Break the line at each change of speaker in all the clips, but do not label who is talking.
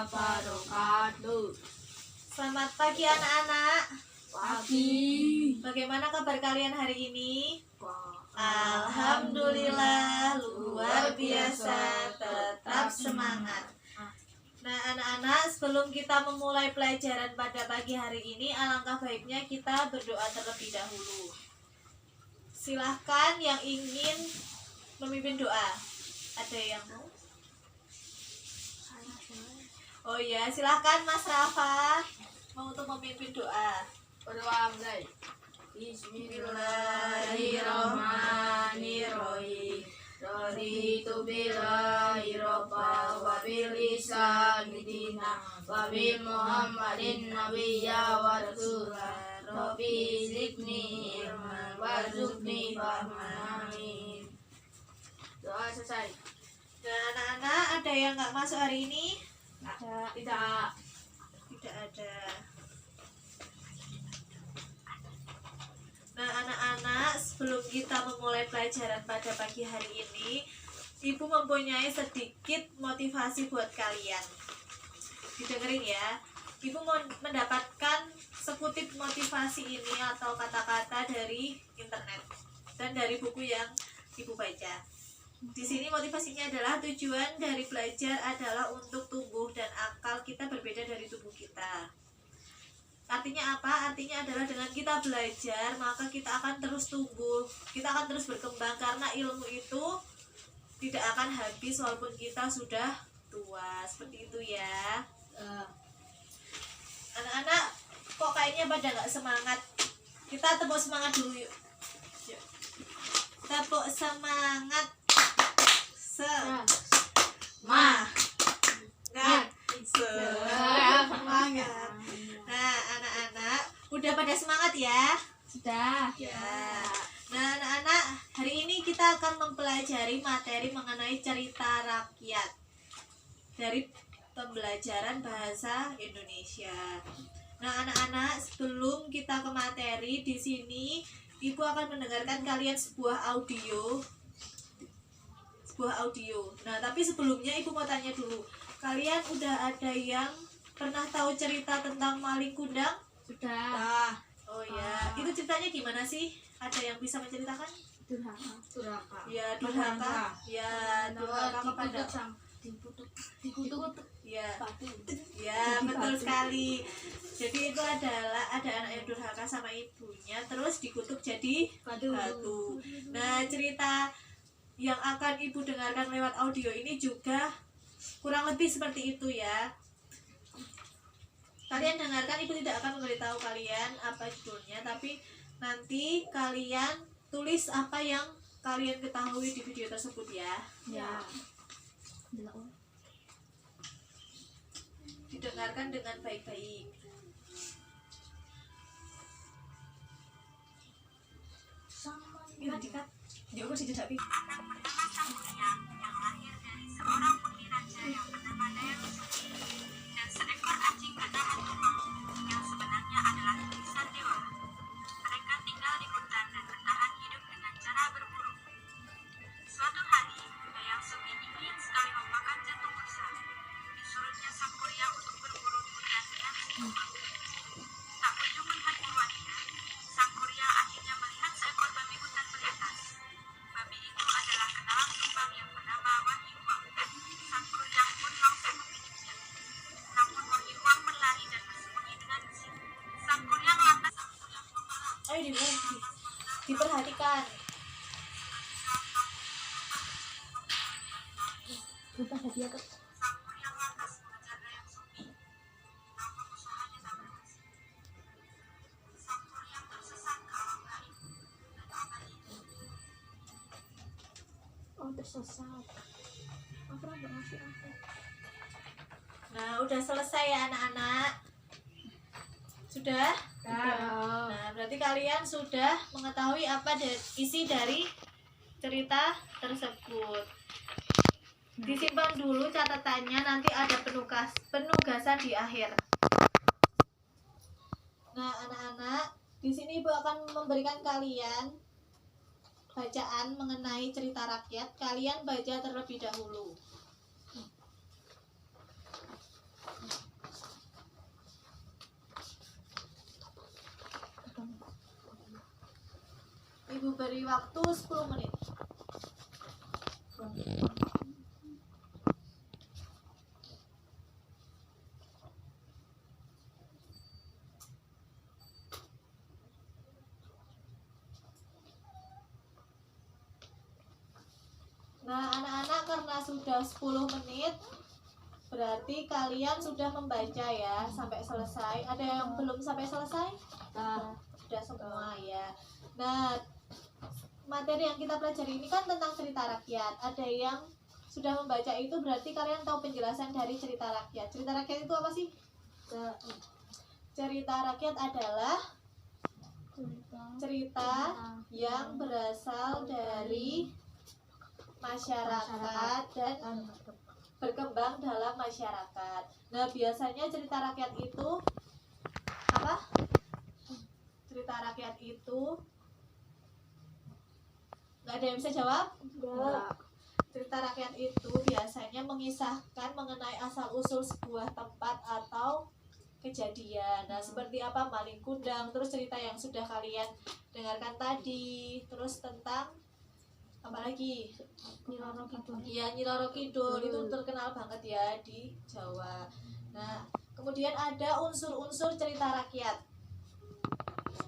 wabarakatuh.
Selamat pagi anak-anak.
Pagi.
Bagaimana kabar kalian hari ini? Alhamdulillah, luar biasa, tetap semangat. Nah anak-anak, sebelum kita memulai pelajaran pada pagi hari ini, alangkah baiknya kita berdoa terlebih dahulu. Silahkan yang ingin memimpin doa. Ada yang mau? Oh ya, silahkan Mas Rafa mau untuk memimpin doa.
Berdoa mulai. Bismillahirrahmanirrahim. Raditu billahi rabba wa bil islami dina wa bil muhammadin nabiyya wa rasulah. Rabbi zidni ilman warzuqni fahman. Amin. Doa selesai.
Dan anak-anak, ada yang nggak masuk hari ini?
Tidak.
Tidak ada. Nah anak-anak, sebelum kita memulai pelajaran pada pagi hari ini, Ibu mempunyai sedikit motivasi buat kalian. Didengerin ya. Ibu mau mendapatkan sekutip motivasi ini atau kata-kata dari internet dan dari buku yang Ibu baca. Di sini motivasinya adalah tujuan dari belajar adalah untuk tubuh dan akal kita berbeda dari tubuh kita. Artinya apa? Artinya adalah dengan kita belajar, maka kita akan terus tumbuh, kita akan terus berkembang karena ilmu itu tidak akan habis walaupun kita sudah tua. Seperti itu ya. Anak-anak, kok kayaknya pada nggak semangat? Kita tepuk semangat dulu yuk. Tepuk semangat. Semangat. Nah, anak-anak, udah pada semangat ya?
Sudah.
Ya. Nah, anak-anak, hari ini kita akan mempelajari materi mengenai cerita rakyat dari pembelajaran bahasa Indonesia. Nah, anak-anak, sebelum kita ke materi, di sini Ibu akan mendengarkan kalian sebuah audio. Nah, tapi sebelumnya Ibu mau tanya dulu. Kalian udah ada yang pernah tahu cerita tentang maling kundang?
Sudah.
Oh ya, itu ceritanya gimana sih? Ada yang bisa menceritakan?
Durhaka.
Ya, durhaka. Ya, durhaka kepada
Dikutuk.
ya. Ya, betul sekali. Jadi itu adalah ada anak yang durhaka sama ibunya, terus dikutuk jadi batu. Nah, cerita yang akan Ibu dengarkan lewat audio ini juga kurang lebih seperti itu ya. Kalian dengarkan, Ibu tidak akan memberitahu kalian apa judulnya, tapi nanti kalian tulis apa yang kalian ketahui di video tersebut ya.
Ya.
Didengarkan dengan baik-baik. Ini dikat. Ya aku sih tidak bisa.
Yang lahir dari seorang putri raja yang bernama Dayang-sumi dan seekor anjing bernama Tuma yang sebenarnya adalah tulisan dewa. Mereka tinggal di hutan dan bertahan hidup dengan cara berburu. Suatu hari, Dayang-sumi ingin sekali memakan jantung rusa. Disuruhnya sang kuria untuk berburu di hutan dengan si Tuma. Tak kunjung melihat buruannya, sang kuria akhirnya melihat seekor babi hutan melintas. Babi itu adalah kenalan tumbang yang bernama Wahiruang. Sang kuryang pun langsung membiniknya. Namun Wahiruang berlari dan bersembunyi dengan jin. Sang kuryang lantas
Ayo diperhatikan.
sang kuryang lantas mengejar Dayang-sumi. Namun usahanya tak berhasil. Sang kuryang tersesat ke alam gaib. Dan amal itu
Nah, udah selesai ya anak-anak? Sudah? Nah, berarti kalian sudah mengetahui apa isi dari cerita tersebut. Disimpan dulu catatannya, nanti ada penugasan di akhir. Nah, anak-anak, di sini Ibu akan memberikan kalian bacaan mengenai cerita rakyat. Kalian baca terlebih dahulu. Ibu beri waktu 10 menit. Nah, anak-anak, karena sudah 10 menit, berarti kalian sudah membaca ya sampai selesai. Ada yang belum sampai selesai? Sudah semua ya. Nah, materi yang kita pelajari ini kan tentang cerita rakyat. Ada yang sudah membaca itu berarti kalian tahu penjelasan dari cerita rakyat. Cerita rakyat itu apa sih? Cerita rakyat adalah cerita yang berasal dari masyarakat dan berkembang dalam masyarakat. Nah, biasanya cerita rakyat itu apa? Cerita rakyat itu nggak ada yang bisa jawab?
Enggak.
Cerita rakyat itu biasanya mengisahkan mengenai asal-usul sebuah tempat atau kejadian. Nah, seperti apa maling kundang, terus cerita yang sudah kalian dengarkan tadi, terus tentang apa lagi?
Nyi Roro Kidul.
Iya, Nyi Roro Kidul itu terkenal banget ya di Jawa. Nah, kemudian ada unsur-unsur cerita rakyat.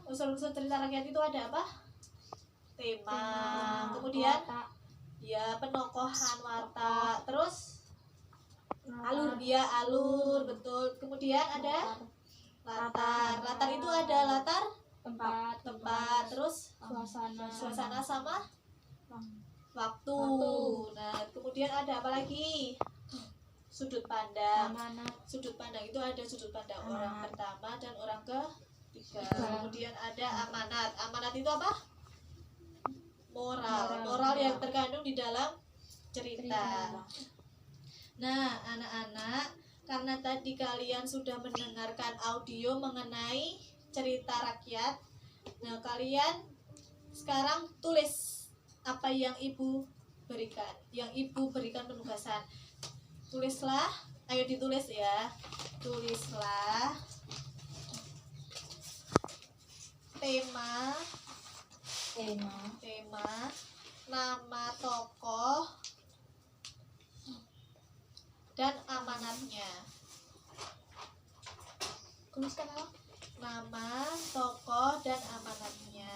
Unsur-unsur cerita rakyat itu ada apa? Tema, kemudian
Watak.
ya penokohan, watak, terus
Alur.
alur, betul. Kemudian ada latar. Latar itu ada latar tempat, terus suasana sama waktu. Nah, kemudian ada apa lagi? Sudut pandang.
Amanat.
Sudut pandang itu ada sudut pandang orang pertama dan orang ketiga.
Tiga.
Kemudian ada amanat. Amanat itu apa? Moral yang terkandung di dalam cerita. Nah, anak-anak, karena tadi kalian sudah mendengarkan audio mengenai cerita rakyat, nah kalian sekarang tulis apa yang ibu berikan. Yang ibu berikan penugasan. Tulislah, ayo ditulis ya. Tulislah tema, nama tokoh dan amanatnya.
Tuliskan apa?
Nama tokoh dan amanatnya.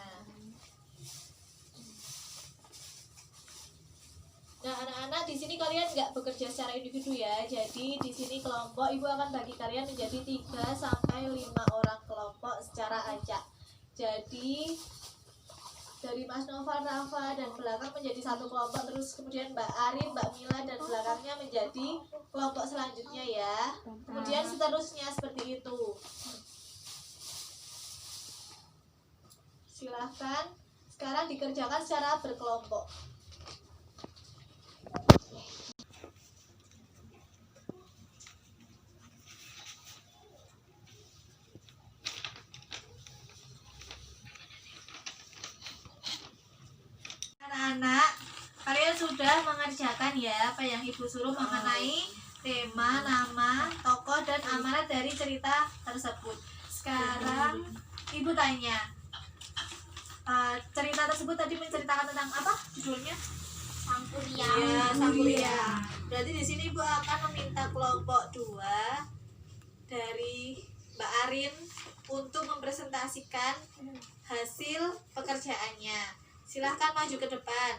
Nah, anak-anak, di sini kalian nggak bekerja secara individu ya. Jadi di sini kelompok ibu akan bagi kalian menjadi 3 sampai 5 orang kelompok secara acak. Jadi dari Mas Noval, Rafa, dan belakang menjadi satu kelompok, terus kemudian Mbak Arin, Mbak Mila, dan belakangnya menjadi kelompok selanjutnya ya. Kemudian seterusnya seperti itu. Silahkan sekarang dikerjakan secara berkelompok. Anak-anak, kalian sudah mengerjakan ya apa yang ibu suruh mengenai tema, nama, tokoh, dan amanat dari cerita tersebut. Sekarang ibu tanya, cerita tersebut tadi menceritakan tentang apa judulnya?
Sangkuriang.
Ya, Sangkuriang. Berarti di sini ibu akan meminta kelompok 2 dari Mbak Arin untuk mempresentasikan hasil pekerjaannya. Silahkan maju ke depan.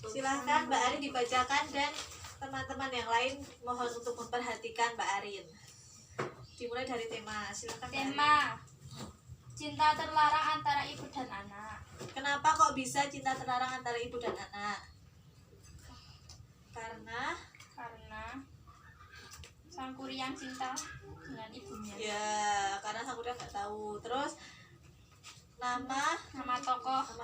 Silahkan Mbak Arin dibacakan dan teman-teman yang lain mohon untuk memperhatikan Mbak Arin. Dimulai dari tema. Silahkan Mbak Arin.
Tema cinta terlarang antara ibu dan anak.
Kenapa kok bisa cinta terlarang antara ibu dan anak? Karena
Sangkuriang cinta dengan ibunya.
ya, karena Sangkuriang nggak tahu. Terus nama
Nama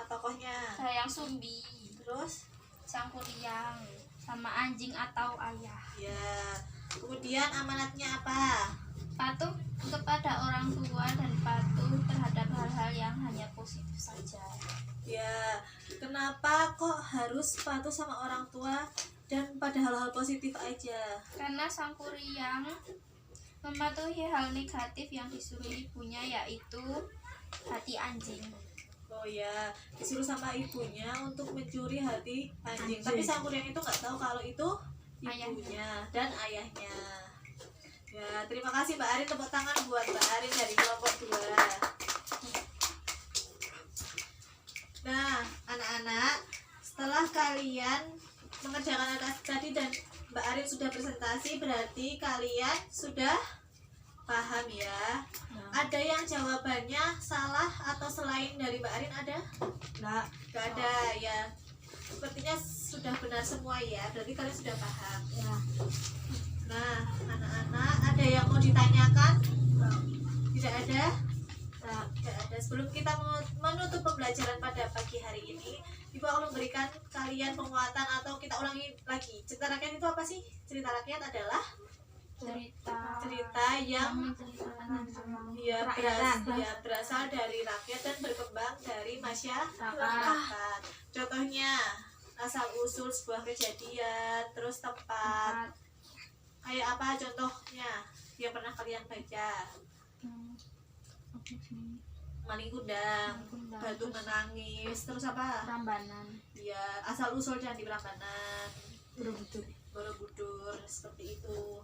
tokohnya.
Dayang Sumbi,
Terus
Sangkuriang, sama anjing atau ayah.
ya, kemudian amanatnya apa?
Patuh kepada orang tua dan patuh terhadap hal-hal yang hanya positif saja.
Ya, kenapa kok harus patuh sama orang tua dan pada hal-hal positif aja.
Karena sang Kuryang mematuhi hal negatif yang disuruh ibunya, yaitu hati anjing.
Oh ya, disuruh sama ibunya untuk mencuri hati anjing. Tapi sang Kuryang itu nggak tahu kalau itu ibunya dan ayahnya. Ya, terima kasih Mbak Arin, tepuk tangan buat Mbak Arin dari kelompok 2. Nah, anak-anak, setelah kalian mengerjakan atas tadi dan Mbak Arin sudah presentasi, berarti kalian sudah paham ya. Ada yang jawabannya salah atau selain dari Mbak Arin ada? Nggak ada ya. Sepertinya sudah benar semua ya. Berarti kalian sudah paham.
Ya.
Nah, anak-anak, ada yang mau ditanyakan? Tidak ada? Tidak ada. Sebelum kita menutup pembelajaran pada pagi hari ini, Ibu akan memberikan kalian penguatan atau kita ulangi lagi. Cerita rakyat itu apa sih? Cerita rakyat adalah cerita yang berasal dari rakyat dan berkembang dari masyarakat. Contohnya, asal usul sebuah kejadian, terus tempat. Kayak apa contohnya yang pernah kalian baca? Maling kundang, batu menangis, terus apa?
Rambanan.
Ya, asal usul Candi Prambanan,
Borobudur.
Borobudur, seperti itu.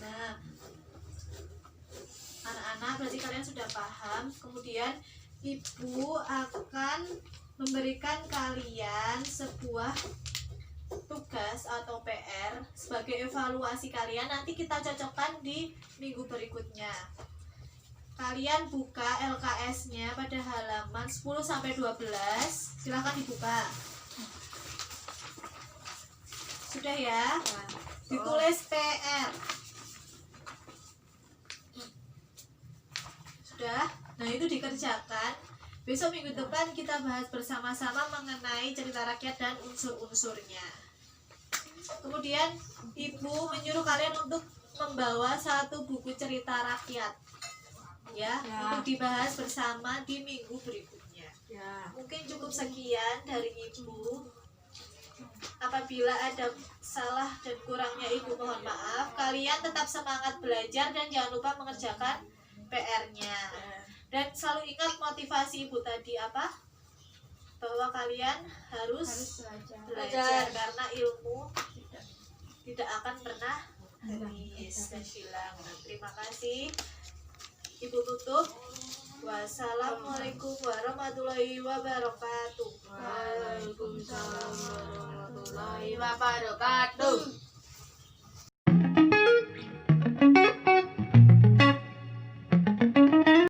Nah, anak-anak, berarti kalian sudah paham. Kemudian ibu akan memberikan kalian sebuah tugas atau PR sebagai evaluasi kalian. Nanti kita cocokkan di minggu berikutnya. Kalian buka LKS-nya pada halaman 10-12. Silahkan dibuka. Sudah ya? Ditulis PR. Sudah? Nah, itu dikerjakan. Besok minggu depan kita bahas bersama-sama mengenai cerita rakyat dan unsur-unsurnya. Kemudian ibu menyuruh kalian untuk membawa satu buku cerita rakyat ya, untuk dibahas bersama di minggu berikutnya. Mungkin cukup sekian dari ibu. Apabila ada salah dan kurangnya ibu mohon maaf. Kalian tetap semangat belajar dan jangan lupa mengerjakan PR-nya. Dan selalu ingat motivasi ibu tadi apa? Bahwa kalian harus belajar karena ilmu tidak akan pernah habis dan hilang. Terima kasih. Ibu tutup. Wassalamualaikum warahmatullahi wabarakatuh.
Waalaikumsalam warahmatullahi wabarakatuh.